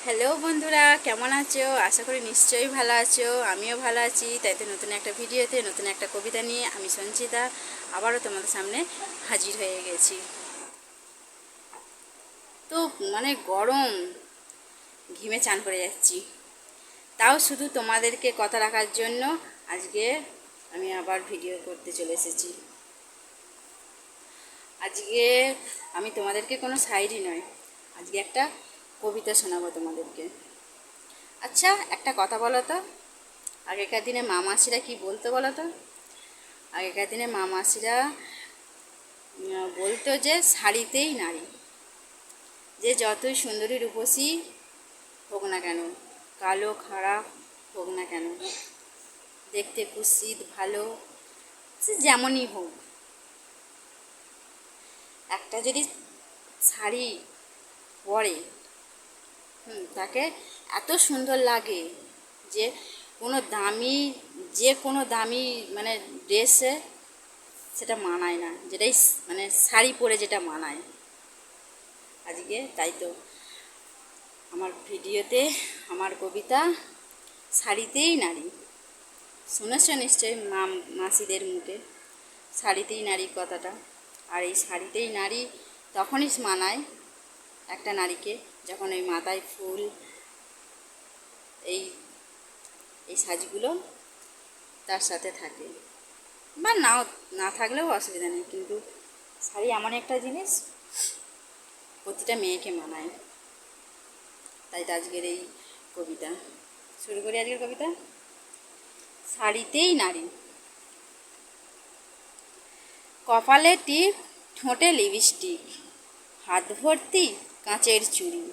Hello বন্ধুরা, কেমন আছো? আশা করি নিশ্চয়ই ভালো আছো। আমিও ভালো আছি। তাই তো নতুন একটা ভিডিওতে নতুন একটা কবিতা নিয়ে আমি সঞ্চিতা আবারও তোমাদের সামনে হাজির হয়ে গেছি। তো গরম, ঘিমে চান করে যাচ্ছি, তাও শুধু তোমাদেরকে কথা রাখার জন্য আজকে আমি আবার ভিডিও করতে চলে এসেছি। আজকে আমি তোমাদেরকে কোনো শায়রি নয়, আজকে একটা কবিতা শোনাবো তোমাদেরকে। আচ্ছা, একটা কথা বলো তো, আগেকার দিনে মা মাসিরা কী বলতো বলো তো? আগেকার দিনে মা মাসিরা বলতো যে শাড়িতেই নারী, যে যতই সুন্দরী রূপসী হোক না কেন, কালো খারাপ হোক না কেন, দেখতে কুৎসিত ভালো, সে যেমনই হোক, একটা যদি শাড়ি পরে তাকে এত সুন্দর লাগে যে কোনো দামি ড্রেসে সেটা মানায় না, যেটাই শাড়ি পরে যেটা মানায়। আজকে তাই তো আমার ভিডিওতে আমার কবিতা শাড়িতেই নারী। শুনেছ নিশ্চয়ই মাসিদের মুখে শাড়িতেই নারী কথাটা। আর এই শাড়িতেই নারী তখনই মানায় একটা নারীকে, যখন ওই মাথায় ফুল, এই এই সাজগুলো তার সাথে থাকে, বা নাও না থাকলেও অসুবিধা নেই, কিন্তু শাড়ি এমন একটা জিনিস প্রতিটা মেয়েকে মানায়। তাই তো আজকের এই কবিতা শুরু করি। আজকের কবিতা শাড়িতেই নারী। কপালে টিপ, ঠোঁটে লিপস্টিক, হাত ভর্তি কাঁচের চুড়ি,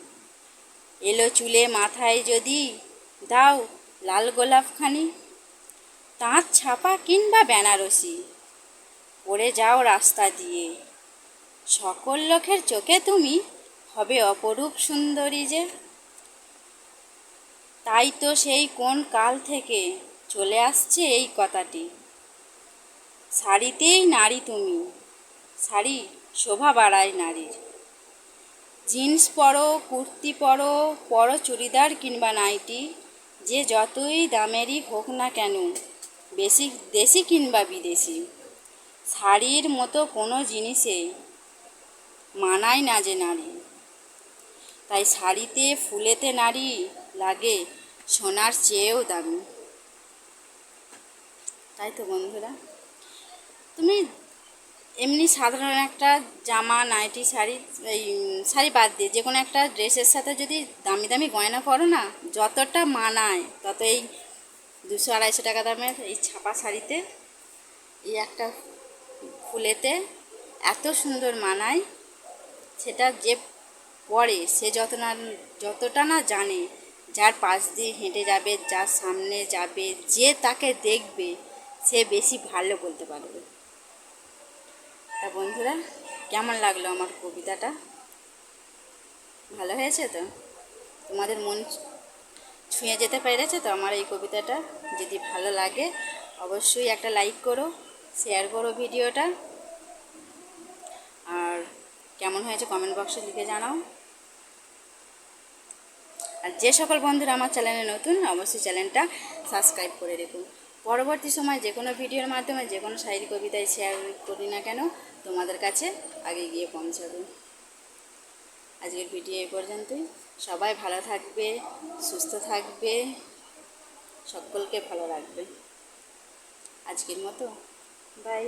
এলো চুলে মাথায় যদি দাও লাল গোলাপখানি, তাঁত ছাপা কিংবা বেনারসি, পরে যাও রাস্তা দিয়ে, সকল লোকের চোখে তুমি হবে অপরূপ সুন্দরী যে। তাই তো সেই কোন কাল থেকে চলে আসছে এই কথাটি, শাড়িতেই নারী তুমি, শাড়ি শোভা বাড়ায় নারীর। জিন্স পরো, কুর্তি পরো, পরো চুড়িদার কিংবা নাইটি, যে যতই দামেরই হোক না কেন, বেশি দেশি কিংবা বিদেশি, শাড়ির মতো কোনো জিনিসে মানায় না যে নারী। তাই শাড়িতে ফুলেতে নারী লাগে সোনার চেয়েও দামি। তাই তো বন্ধুরা, তুমি এমনি সাধারণ একটা জামা, নাইটি, শাড়ি, এই শাড়ি বাদ দিয়ে যে কোনো একটা ড্রেসের সাথে যদি দামি দামি গয়না পরো না, যতটা মানায় তত এই 200-250 টাকা দামের এই ছাপা শাড়িতে এই একটা ফুলেতে এত সুন্দর মানায়। সেটা যে পরে সে যতটা না জানে, যার পাশ দিয়ে হেঁটে যাবে, যার সামনে যাবে, যে তাকে দেখবে, সে বেশি ভালো বলতে পারবে। তা বন্ধুরা, কেমন লাগলো আমার কবিতাটা? ভালো হয়েছে তো? তোমাদের মন ছুঁয়ে যেতে পেরেছে তো আমার এই কবিতাটা? যদি ভালো লাগে অবশ্যই একটা লাইক করো, শেয়ার করো ভিডিওটা, আর কেমন হয়েছে কমেন্ট বক্সে লিখে জানাও। আর যে সকল বন্ধুরা আমার চ্যানেলে নতুন, অবশ্যই চ্যানেলটা সাবস্ক্রাইব করে রেখো। পরবর্তী সময় যে কোনো ভিডিওর মাধ্যমে যে কোনো শায়রি কবিতায় শেয়ার করি না কেন, তোমাদের কাছে আগে গিয়ে পৌঁছাবে। আজকের ভিডিও এই পর্যন্তই। সবাই ভালো থাকবে, সুস্থ থাকবে, সকলকে ভালো রাখবে। আজকের মতো বাই।